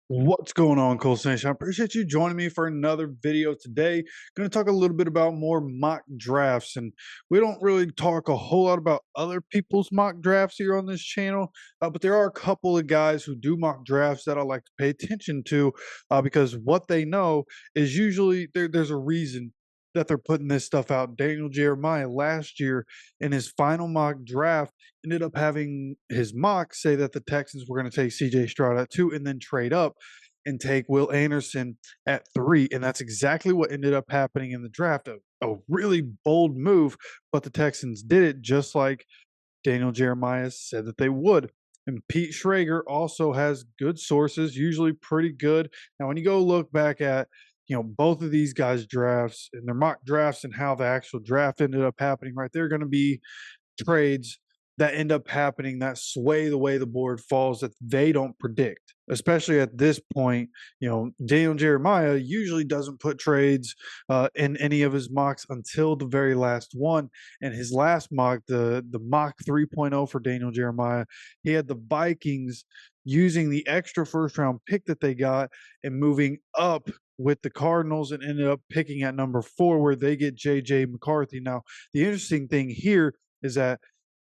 What's going on, Colts Nation? I appreciate you joining me for another video today. Going to talk a little bit about more mock drafts, and we don't really talk a whole lot about other people's mock drafts here on this channel, but there are a couple of guys who do mock drafts that I like to pay attention to because what they know is usually there's a reason that they're putting this stuff out. Daniel Jeremiah last year in his final mock draft ended up having his mock say that the Texans were going to take CJ Stroud at 2 and then trade up and take Will Anderson at 3. And that's exactly what ended up happening in the draft. A really bold move, but the Texans did it just like Daniel Jeremiah said that they would. And Pete Schrager also has good sources, usually pretty good. Now, when you go look back at both of these guys' drafts and their mock drafts and how the actual draft ended up happening, right? They're going to be trades that end up happening that sway the way the board falls that they don't predict. Especially at this point, Daniel Jeremiah usually doesn't put trades in any of his mocks until the very last one. And his last mock, the mock 3.0 for Daniel Jeremiah, he had the Vikings using the extra first round pick that they got and moving up with the Cardinals and ended up picking at number 4 where they get JJ McCarthy. Now, the interesting thing here is that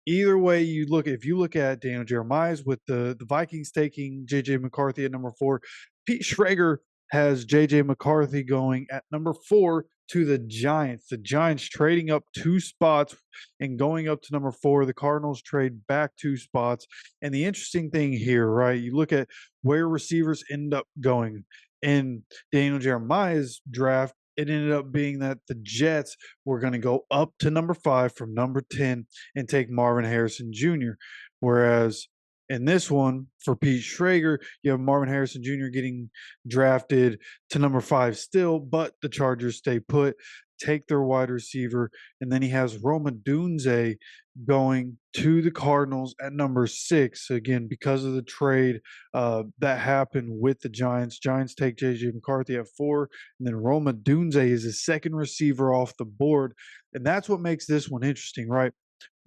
either way you look, if you look at Daniel Jeremiah's with the Vikings taking JJ McCarthy at number 4, Pete Schrager has JJ McCarthy going at number 4 to the Giants. The Giants trading up 2 spots and going up to number 4. The Cardinals trade back 2 spots. And the interesting thing here, right, you look at where receivers end up going in Daniel Jeremiah's draft. It ended up being that the Jets were going to go up to number 5 from number 10 and take Marvin Harrison Jr. Whereas in this one, for Pete Schrager, you have Marvin Harrison Jr. getting drafted to number 5 still, but the Chargers stay put, take their wide receiver, and then he has Roma Dunze going to the Cardinals at number 6. Again, because of the trade that happened with the Giants. Giants take JJ McCarthy at 4, and then Roma Dunze is the second receiver off the board. And that's what makes this one interesting, right?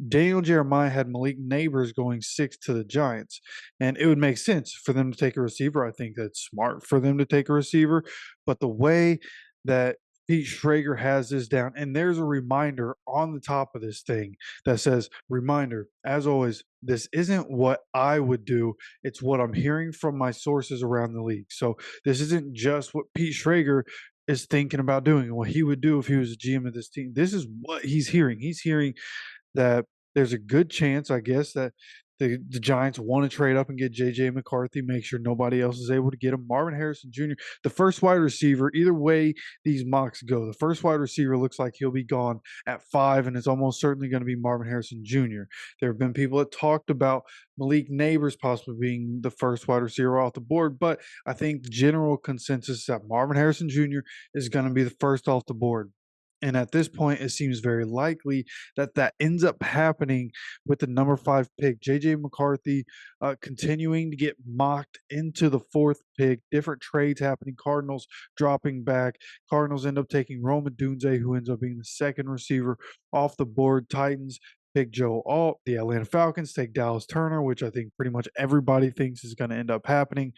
Daniel Jeremiah had Malik Neighbors going 6 to the Giants, and it would make sense for them to take a receiver. I think that's smart for them to take a receiver, but the way that Pete Schrager has this down, and there's a reminder on the top of this thing that says, reminder, as always, this isn't what I would do. It's what I'm hearing from my sources around the league. So this isn't just what Pete Schrager is thinking about doing and what he would do if he was a GM of this team. This is what he's hearing. He's hearing that there's a good chance, I guess, that the Giants want to trade up and get J.J. McCarthy, make sure nobody else is able to get him. Marvin Harrison Jr., the first wide receiver, either way these mocks go, the first wide receiver looks like he'll be gone at 5, and it's almost certainly going to be Marvin Harrison Jr. There have been people that talked about Malik Neighbors possibly being the first wide receiver off the board, but I think the general consensus is that Marvin Harrison Jr. is going to be the first off the board. And at this point, it seems very likely that that ends up happening with the number 5 pick. J.J. McCarthy continuing to get mocked into the 4th pick. Different trades happening. Cardinals dropping back. Cardinals end up taking Roma Dunze, who ends up being the second receiver off the board. Titans pick Joe Alt. The Atlanta Falcons take Dallas Turner, which I think pretty much everybody thinks is going to end up happening.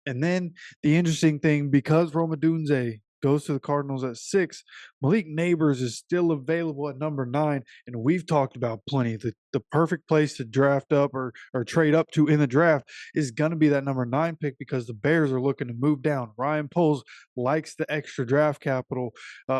And then the interesting thing, because Roma Dunze goes to the Cardinals at 6, Malik Neighbors is still available at number 9, and we've talked about plenty. The perfect place to draft up or trade up to in the draft is going to be that number 9 pick because the Bears are looking to move down. Ryan Poles likes the extra draft capital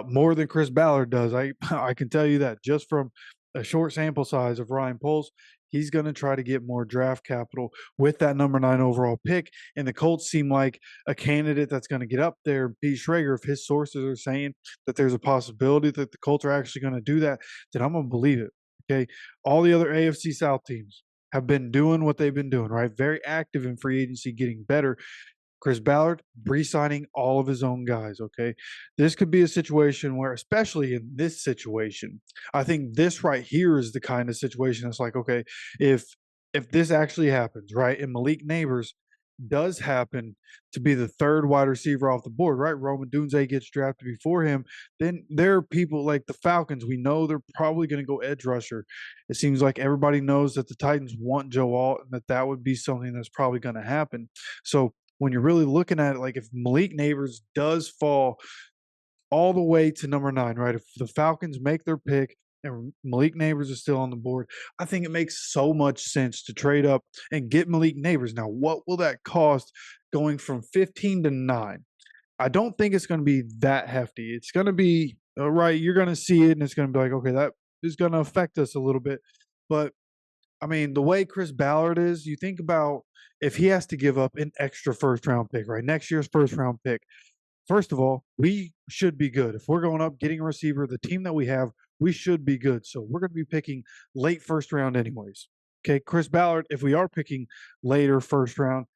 more than Chris Ballard does. I can tell you that just from a short sample size of Ryan Poles. He's going to try to get more draft capital with that number 9 overall pick. And the Colts seem like a candidate that's going to get up there. Pete Schrager, if his sources are saying that there's a possibility that the Colts are actually going to do that, then I'm going to believe it. Okay. All the other AFC South teams have been doing what they've been doing, right? Very active in free agency, getting better. Chris Ballard re-signing all of his own guys, okay? This could be a situation where, especially in this situation, I think this right here is the kind of situation that's like, okay, if this actually happens, right, and Malik Neighbors does happen to be the 3rd wide receiver off the board, right? Roman Dunze gets drafted before him. Then there are people like the Falcons. We know they're probably going to go edge rusher. It seems like everybody knows that the Titans want Joe Alt and that would be something that's probably going to happen. So when you're really looking at it, like if Malik Neighbors does fall all the way to number 9, right? If the Falcons make their pick and Malik Neighbors is still on the board, I think it makes so much sense to trade up and get Malik Neighbors. Now, what will that cost going from 15 to 9? I don't think it's going to be that hefty. It's going to be right. You're going to see it, and it's going to be like, okay, that is going to affect us a little bit. But I mean, the way Chris Ballard is, you think about if he has to give up an extra first round pick, right? Next year's first round pick. First of all, we should be good. If we're going up getting a receiver, the team that we have, we should be good. So we're going to be picking late first round, anyways. Okay, Chris Ballard, if we are picking later first round,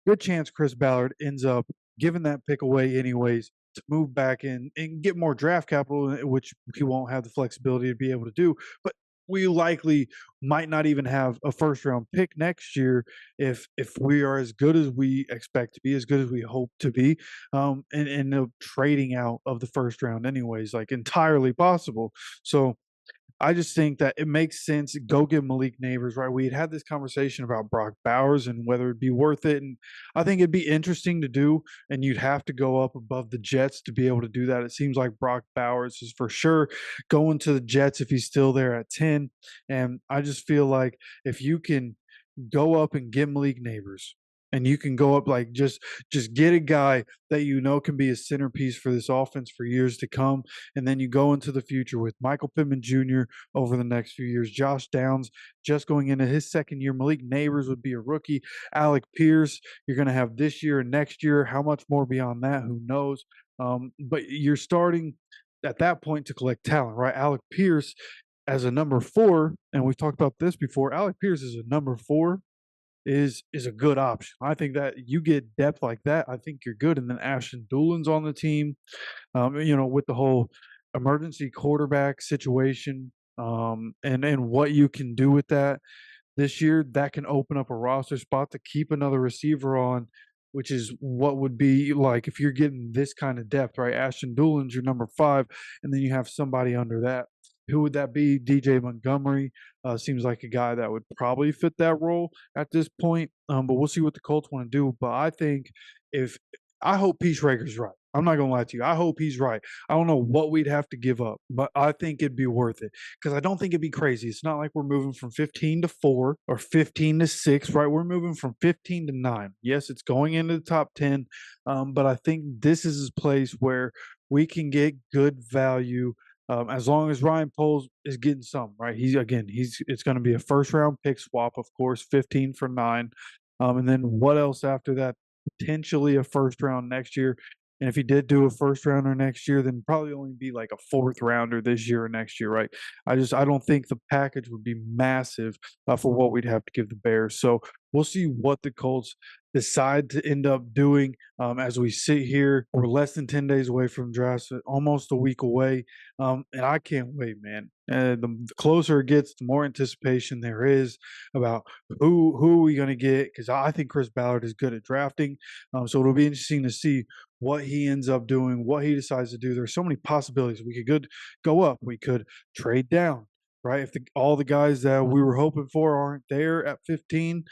good chance Chris Ballard ends up giving that pick away anyways to move back in and get more draft capital, which he won't have the flexibility to be able to do. But we likely might not even have a first round pick next year if we are as good as we expect to be, as good as we hope to be, and end up trading out of the first round anyways, like entirely possible. So I just think that it makes sense. Go get Malik Neighbors, right? We had this conversation about Brock Bowers and whether it'd be worth it. And I think it'd be interesting to do. And you'd have to go up above the Jets to be able to do that. It seems like Brock Bowers is for sure going to the Jets if he's still there at 10. And I just feel like if you can go up and get Malik Neighbors, and you can go up like just get a guy that you know can be a centerpiece for this offense for years to come, and then you go into the future with Michael Pittman Jr. over the next few years, Josh Downs just going into his second year, Malik Neighbors would be a rookie, Alec Pierce you're going to have this year and next year. How much more beyond that? Who knows? But you're starting at that point to collect talent, right? Alec Pierce as a number 4, and we've talked about this before. Alec Pierce is a number 4 is a good option. I think that you get depth like that, I think you're good. And then Ashton Doolin's on the team, with the whole emergency quarterback situation, and what you can do with that this year, that can open up a roster spot to keep another receiver on, which is what would be like if you're getting this kind of depth, right? Ashton Doolin's your number 5, and then you have somebody under that. Who would that be? DJ Montgomery seems like a guy that would probably fit that role at this point. But we'll see what the Colts want to do. But I think if I hope Pete Schrager's right. I'm not gonna lie to you. I hope he's right. I don't know what we'd have to give up, but I think it'd be worth it because I don't think it'd be crazy. It's not like we're moving from 15 to 4 or 15 to 6, right? We're moving from 15 to 9. Yes, it's going into the top 10, but I think this is a place where we can get good value as long as Ryan Poles is getting some, right? It's going to be a first round pick swap, of course, 15 for 9. And then what else after that? Potentially a first round next year. And if he did do a first rounder next year, then probably only be like a fourth rounder this year or next year, right? I don't think the package would be massive for what we'd have to give the Bears. So we'll see what the Colts decide to end up doing as we sit here. We're less than 10 days away from draft, so almost a week away. And I can't wait, man. And the closer it gets, the more anticipation there is about who are we going to get, because I think Chris Ballard is good at drafting. So it'll be interesting to see what he ends up doing, what he decides to do. There's so many possibilities. We could go up. We could trade down, right? If all the guys that we were hoping for aren't there at 15,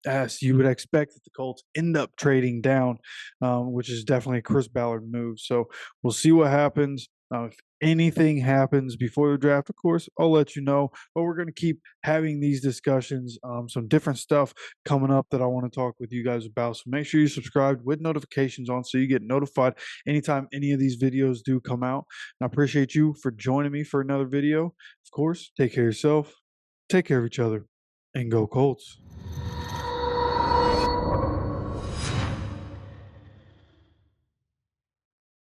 as you would expect that the Colts end up trading down, which is definitely a Chris Ballard move. So we'll see what happens. If anything happens before the draft, of course, I'll let you know. But we're going to keep having these discussions, some different stuff coming up that I want to talk with you guys about. So make sure you subscribe with notifications on so you get notified anytime any of these videos do come out. And I appreciate you for joining me for another video. Of course, take care of yourself, take care of each other, and go Colts.